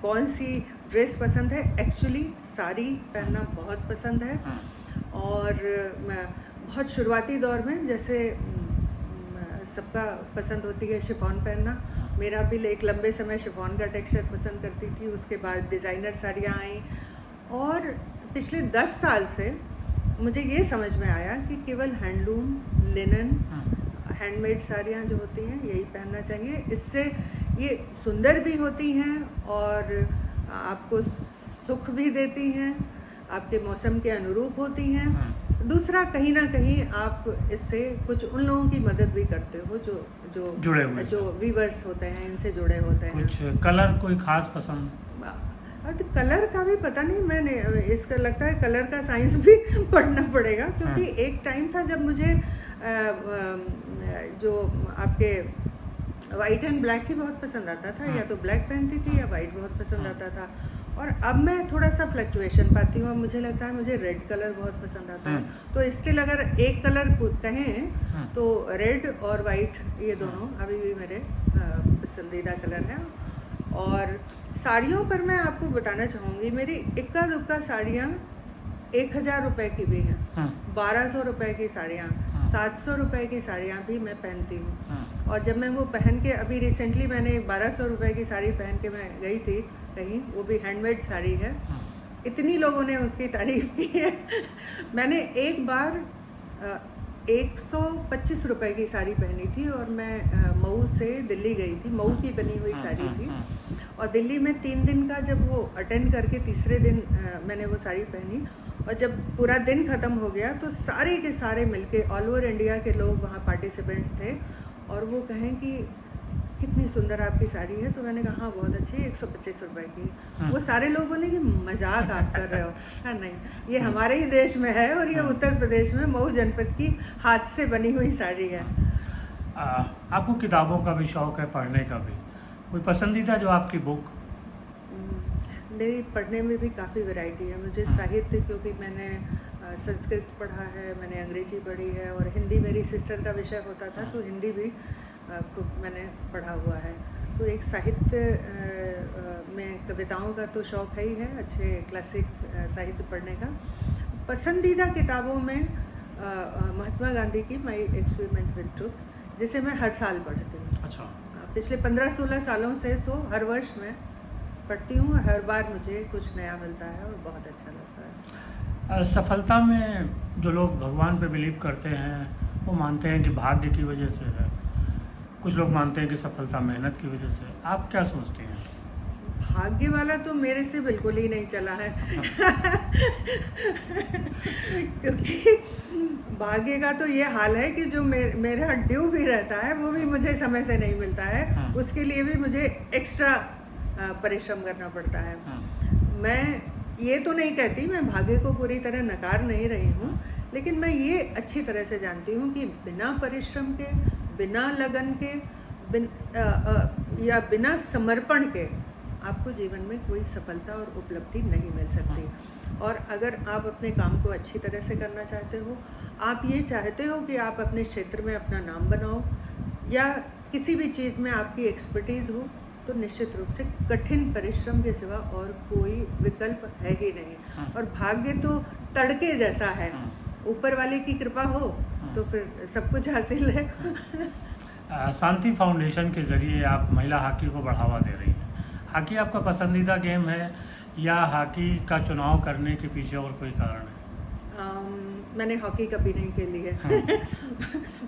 कौन सी ड्रेस पसंद है, एक्चुअली साड़ी पहनना बहुत पसंद है। और मैं बहुत शुरुआती दौर में जैसे सबका पसंद होती है शिफॉन पहनना, मेरा भी एक लंबे समय शिफॉन का टेक्सचर पसंद करती थी। उसके बाद डिज़ाइनर साड़ियाँ आई और पिछले 10 साल से मुझे ये समझ में आया कि केवल हैंडलूम, लिनन, हैंडमेड साड़ियाँ जो होती हैं यही पहनना चाहिए। इससे ये सुंदर भी होती हैं और आपको सुख भी देती हैं, आपके मौसम के अनुरूप होती हैं। दूसरा, कहीं ना कहीं आप इससे कुछ उन लोगों की मदद भी करते हो जो जो जुड़े हुए जो वीवर्स होते हैं, इनसे जुड़े होते हैं। कुछ कलर कोई खास पसंद? तो कलर का भी पता नहीं, मैंने इसका लगता है कलर का साइंस भी पढ़ना पड़ेगा, क्योंकि एक टाइम था जब मुझे जो आपके वाइट एंड ब्लैक ही बहुत पसंद आता था, या तो ब्लैक पहनती थी या वाइट बहुत पसंद आता था। और अब मैं थोड़ा सा फ्लक्चुएशन पाती हूँ, अब मुझे लगता है मुझे रेड कलर बहुत पसंद आता है। तो स्टिल अगर एक कलर कहें तो रेड और वाइट, ये दोनों अभी भी मेरे पसंदीदा कलर हैं। और साड़ियों पर मैं आपको बताना चाहूँगी, मेरी इक्का दुक्का साड़ियाँ 1000 रुपये की भी हैं, 1200 रुपये की साड़ियाँ, 700 रुपये की साड़ियाँ भी मैं पहनती हूँ। और जब मैं वो पहन के, अभी रिसेंटली मैंने एक 1200 रुपये की साड़ी पहन के मैं गई थी कहीं, वो भी हैंडमेड साड़ी है, इतनी लोगों ने उसकी तारीफ़ की है। मैंने एक बार 125 रुपये की साड़ी पहनी थी और मैं मऊ से दिल्ली गई थी, मऊ की बनी हुई साड़ी थी। और दिल्ली में 3 दिन का जब वो अटेंड करके तीसरे दिन मैंने वो साड़ी पहनी, और जब पूरा दिन ख़त्म हो गया तो सारे के सारे मिलके ऑल ओवर इंडिया के लोग वहाँ पार्टिसिपेंट्स थे, और वो कहें कि कितनी सुंदर आपकी साड़ी है। तो मैंने कहा हाँ बहुत अच्छी है, 125 रुपये की। वो सारे लोग बोले कि मजाक आप कर रहे हो। हाँ नहीं, ये हमारे ही देश में है और ये उत्तर प्रदेश में मऊ जनपद की हाथ से बनी हुई साड़ी है। आपको किताबों का भी शौक़ है, पढ़ने का भी? कोई पसंदीदा जो आपकी बुक? मेरी पढ़ने में भी काफ़ी वैरायटी है। मुझे साहित्य, क्योंकि मैंने संस्कृत पढ़ा है, मैंने अंग्रेजी पढ़ी है, और हिंदी मेरी सिस्टर का विषय होता था, तो हिंदी भी खूब मैंने पढ़ा हुआ है। तो एक साहित्य में कविताओं का तो शौक़ है ही है, अच्छे क्लासिक साहित्य पढ़ने का। पसंदीदा किताबों में महात्मा गांधी की माई एक्सपेरिमेंट विद ट्रुथ, जिसे मैं हर साल पढ़ती हूँ। अच्छा। पिछले 15-16 सालों से तो हर वर्ष मैं पढ़ती हूँ, और हर बार मुझे कुछ नया मिलता है और बहुत अच्छा लगता है। सफलता में जो लोग भगवान पे बिलीव करते हैं वो मानते हैं कि भाग्य की वजह से है, कुछ लोग मानते हैं कि सफलता मेहनत की वजह से। आप क्या सोचते हैं? भाग्य वाला तो मेरे से बिल्कुल ही नहीं चला है। क्योंकि भाग्य का तो ये हाल है कि जो मेरा ड्यू भी रहता है वो भी मुझे समय से नहीं मिलता है, उसके लिए भी मुझे एक्स्ट्रा परिश्रम करना पड़ता है। मैं ये तो नहीं कहती, मैं भाग्य को पूरी तरह नकार नहीं रही हूँ, लेकिन मैं ये अच्छी तरह से जानती हूँ कि बिना परिश्रम के, बिना लगन के, या बिना समर्पण के आपको जीवन में कोई सफलता और उपलब्धि नहीं मिल सकती। और अगर आप अपने काम को अच्छी तरह से करना चाहते हो, आप ये चाहते हो कि आप अपने क्षेत्र में अपना नाम बनाओ, या किसी भी चीज़ में आपकी एक्सपर्टीज़ हो, तो निश्चित रूप से कठिन परिश्रम के सिवा और कोई विकल्प है ही नहीं। और भाग्य तो तड़के जैसा है, ऊपर वाले की कृपा हो तो फिर सब कुछ हासिल है। शांति फाउंडेशन के ज़रिए आप महिला हॉकी को बढ़ावा दे रही हैं। हॉकी आपका पसंदीदा गेम है, या हॉकी का चुनाव करने के पीछे और कोई कारण है? मैंने हॉकी कभी नहीं खेली है।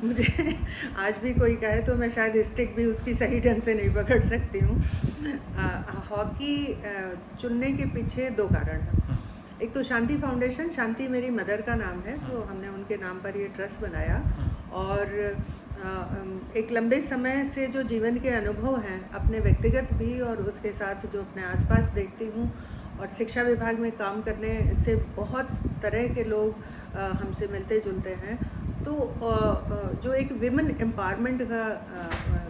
मुझे आज भी कोई कहे तो मैं शायद स्टिक भी उसकी सही ढंग से नहीं पकड़ सकती हूँ। हॉकी चुनने के पीछे 2 कारण हैं। एक तो शांति फाउंडेशन, शांति मेरी मदर का नाम है, तो हमने उनके नाम पर ये ट्रस्ट बनाया। और एक लंबे समय से जो जीवन के अनुभव हैं अपने व्यक्तिगत भी और उसके साथ जो अपने आसपास देखती हूँ, और शिक्षा विभाग में काम करने से बहुत तरह के लोग हमसे मिलते जुलते हैं, तो जो एक विमेन एम्पावरमेंट का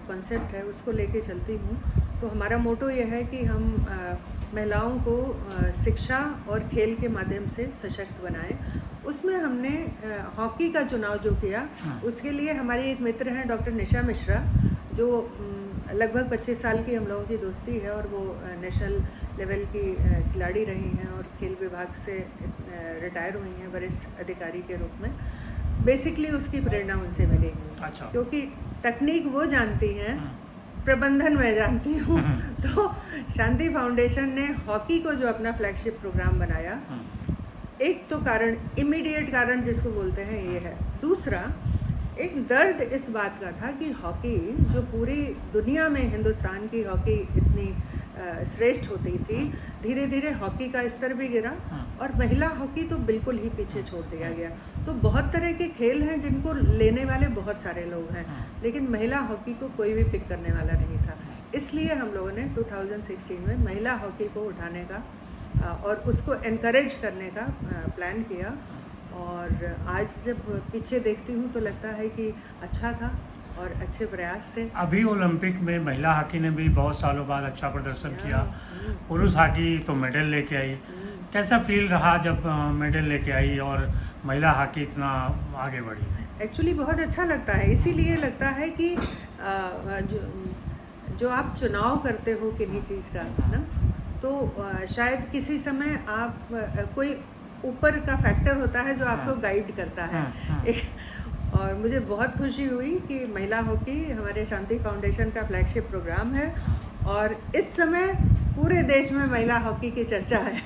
कॉन्सेप्ट है उसको लेके चलती हूँ। तो हमारा मोटो ये है कि हम महिलाओं को शिक्षा और खेल के माध्यम से सशक्त बनाएं। उसमें हमने हॉकी का चुनाव जो किया, उसके लिए हमारी एक मित्र हैं डॉक्टर निशा मिश्रा, जो लगभग 25 साल की हम लोगों की दोस्ती है, और वो नेशनल लेवल की खिलाड़ी रही हैं और खेल विभाग से रिटायर हुई हैं वरिष्ठ अधिकारी के रूप में। बेसिकली उसकी प्रेरणा उनसे मिली। अच्छा। क्योंकि तकनीक वो जानती हैं, प्रबंधन मैं जानती हूँ। तो शांति फाउंडेशन ने हॉकी को जो अपना फ्लैगशिप प्रोग्राम बनाया, एक तो कारण, इमीडिएट कारण जिसको बोलते हैं, ये है। दूसरा, एक दर्द इस बात का था कि हॉकी जो पूरी दुनिया में हिंदुस्तान की हॉकी इतनी श्रेष्ठ होती थी, धीरे धीरे हॉकी का स्तर भी गिरा और महिला हॉकी तो बिल्कुल ही पीछे छोड़ दिया गया। तो बहुत तरह के खेल हैं जिनको लेने वाले बहुत सारे लोग हैं, लेकिन महिला हॉकी को कोई भी पिक करने वाला नहीं था। इसलिए हम लोगों ने 2016 में महिला हॉकी को उठाने का और उसको एनकरेज करने का प्लान किया। और आज जब पीछे देखती हूँ तो लगता है कि अच्छा था और अच्छे प्रयास थे। अभी ओलंपिक में महिला हॉकी ने भी बहुत सालों बाद अच्छा प्रदर्शन किया। पुरुष हॉकी तो मेडल लेके आई। कैसा फील रहा जब मेडल लेके आई और महिला हॉकी इतना आगे बढ़ी? एक्चुअली बहुत अच्छा लगता है। इसीलिए लगता है कि जो आप चुनाव करते हो किन्हीं चीज़ का ना, तो शायद किसी समय आप कोई ऊपर का फैक्टर होता है जो आपको गाइड करता है। और मुझे बहुत खुशी हुई कि महिला हॉकी हमारे शांति फाउंडेशन का फ्लैगशिप प्रोग्राम है और इस समय पूरे देश में महिला हॉकी की चर्चा है।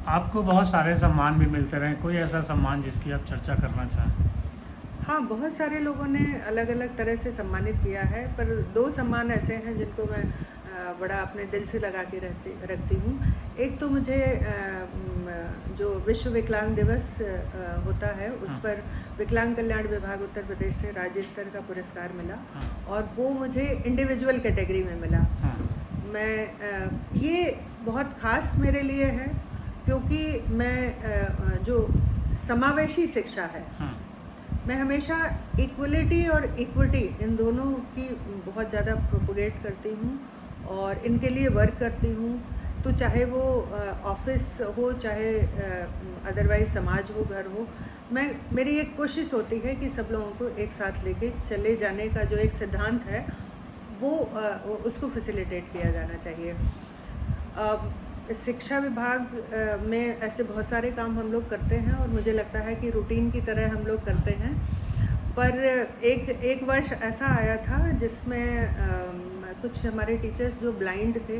आपको बहुत सारे सम्मान भी मिलते रहे, कोई ऐसा सम्मान जिसकी आप चर्चा करना चाहें? हाँ, बहुत सारे लोगों ने अलग अलग तरह से सम्मानित किया है, पर 2 सम्मान ऐसे हैं जिनको मैं बड़ा अपने दिल से लगा के रखती हूँ। एक तो मुझे जो विश्व विकलांग दिवस होता है उस पर विकलांग कल्याण विभाग उत्तर प्रदेश से राज्य स्तर का पुरस्कार मिला, और वो मुझे इंडिविजुअल कैटेगरी में मिला। मैं ये बहुत ख़ास मेरे लिए है क्योंकि मैं जो समावेशी शिक्षा है, मैं हमेशा इक्वलिटी और इक्विटी इन दोनों की बहुत ज़्यादा प्रोपोगेट करती हूँ और इनके लिए वर्क करती हूँ। तो चाहे वो ऑफिस हो, चाहे अदरवाइज समाज हो, घर हो, मेरी एक कोशिश होती है कि सब लोगों को एक साथ लेके चले जाने का जो एक सिद्धांत है वो उसको फैसिलिटेट किया जाना चाहिए। शिक्षा विभाग में ऐसे बहुत सारे काम हम लोग करते हैं और मुझे लगता है कि रूटीन की तरह हम लोग करते हैं, पर एक वर्ष ऐसा आया था जिसमें कुछ हमारे टीचर्स जो ब्लाइंड थे,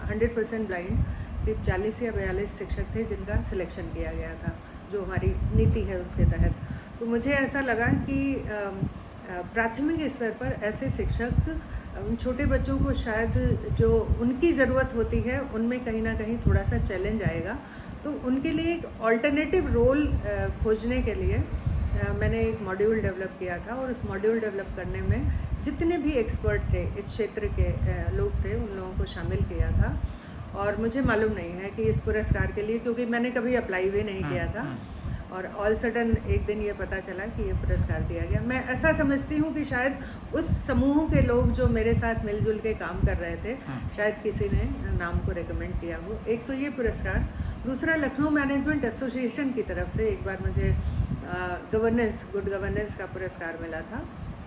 100% ब्लाइंड, करीब 40 या 42 शिक्षक थे जिनका सिलेक्शन किया गया था, जो हमारी नीति है उसके तहत। तो मुझे ऐसा लगा कि प्राथमिक स्तर पर ऐसे शिक्षक उन छोटे बच्चों को शायद जो उनकी ज़रूरत होती है उनमें कहीं ना कहीं थोड़ा सा चैलेंज आएगा, तो उनके लिए एक ऑल्टरनेटिव रोल खोजने के लिए मैंने एक मॉड्यूल डेवलप किया था, और उस मॉड्यूल डेवलप करने में जितने भी एक्सपर्ट थे इस क्षेत्र के लोग थे उन लोगों को शामिल किया था। और मुझे मालूम नहीं है कि इस पुरस्कार के लिए, क्योंकि मैंने कभी अप्लाई भी नहीं किया था, और ऑल सडन एक दिन ये पता चला कि ये पुरस्कार दिया गया। मैं ऐसा समझती हूँ कि शायद उस समूह के लोग जो मेरे साथ मिलजुल के काम कर रहे थे, शायद किसी ने नाम को रेकमेंड किया हो। एक तो ये पुरस्कार, दूसरा लखनऊ मैनेजमेंट एसोसिएशन की तरफ से एक बार मुझे गुड गवर्नेंस का पुरस्कार मिला था,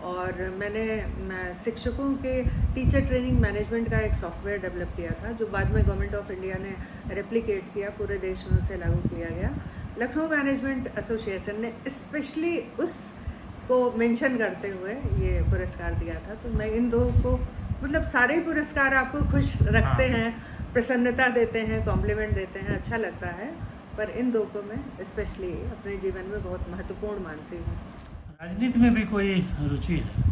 और मैंने शिक्षकों के टीचर ट्रेनिंग मैनेजमेंट का एक सॉफ्टवेयर डेवलप किया था, जो बाद में गवर्नमेंट ऑफ इंडिया ने रेप्लिकेट किया, पूरे देश में उसे लागू किया गया। लखनऊ मैनेजमेंट एसोसिएशन ने स्पेशली उसको मेंशन करते हुए ये पुरस्कार दिया था। तो मैं इन दो को, मतलब सारे पुरस्कार आपको खुश रखते हैं, प्रसन्नता देते हैं, कॉम्प्लीमेंट देते हैं, अच्छा लगता है, पर इन दो को मैं स्पेशली अपने जीवन में बहुत महत्वपूर्ण मानती हूँ। राजनीति में भी कोई रुचि है?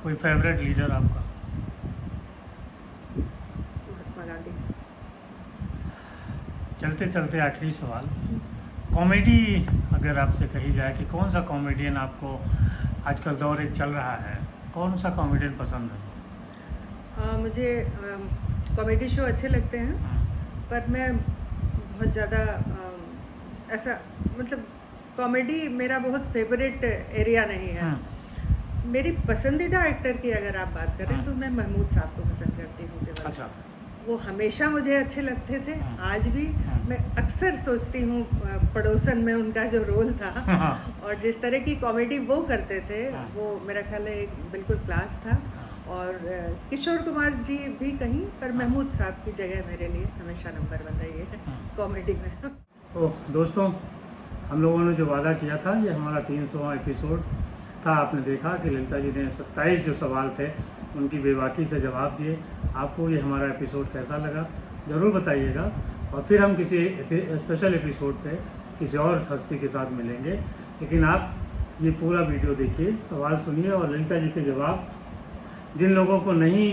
कोई फेवरेट लीडर आपका? महात्मा गांधी। चलते चलते आखिरी सवाल, कॉमेडी अगर आपसे कही जाए कि कौन सा कॉमेडियन आपको आजकल दौर एक चल रहा है, कौन सा कॉमेडियन पसंद है? मुझे कॉमेडी शो अच्छे लगते हैं, पर मैं बहुत ज़्यादा ऐसा मतलब कॉमेडी मेरा बहुत फेवरेट एरिया नहीं है। मेरी पसंदीदा एक्टर की अगर आप बात करें तो मैं महमूद साहब को पसंद करती हूँ केवल। अच्छा। वो हमेशा मुझे अच्छे लगते थे, आज भी मैं अक्सर सोचती हूँ पड़ोसन में उनका जो रोल था और जिस तरह की कॉमेडी वो करते थे वो मेरा ख्याल है एक बिल्कुल क्लास था। और किशोर कुमार जी भी कहीं, पर महमूद साहब की जगह मेरे लिए हमेशा नंबर 1 रही है कॉमेडी में। तो दोस्तों, हम लोगों ने जो वादा किया था, ये हमारा 300वां एपिसोड था। आपने देखा कि ललिता जी ने 27 जो सवाल थे उनकी बेबाकी से जवाब दिए। आपको ये हमारा एपिसोड कैसा लगा ज़रूर बताइएगा, और फिर हम किसी स्पेशल एपिसोड पे किसी और हस्ती के साथ मिलेंगे। लेकिन आप ये पूरा वीडियो देखिए, सवाल सुनिए और ललिता जी के जवाब, जिन लोगों को नहीं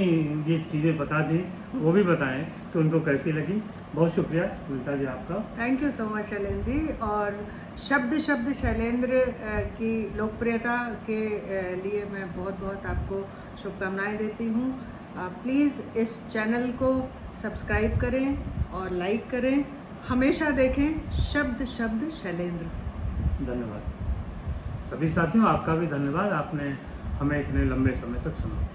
ये चीज़ें बता दी वो भी बताएं कि उनको कैसी लगी। बहुत शुक्रिया ललिता जी आपका। Thank you so much Shailendra ji. और शब्द शैलेंद्र की लोकप्रियता के लिए मैं बहुत बहुत आपको शुभकामनाएं देती हूँ। प्लीज़ इस चैनल को सब्सक्राइब करें और लाइक करें, हमेशा देखें शब्द शैलेंद्र। धन्यवाद सभी साथियों, आपका भी धन्यवाद, आपने हमें इतने लंबे समय तक सुना।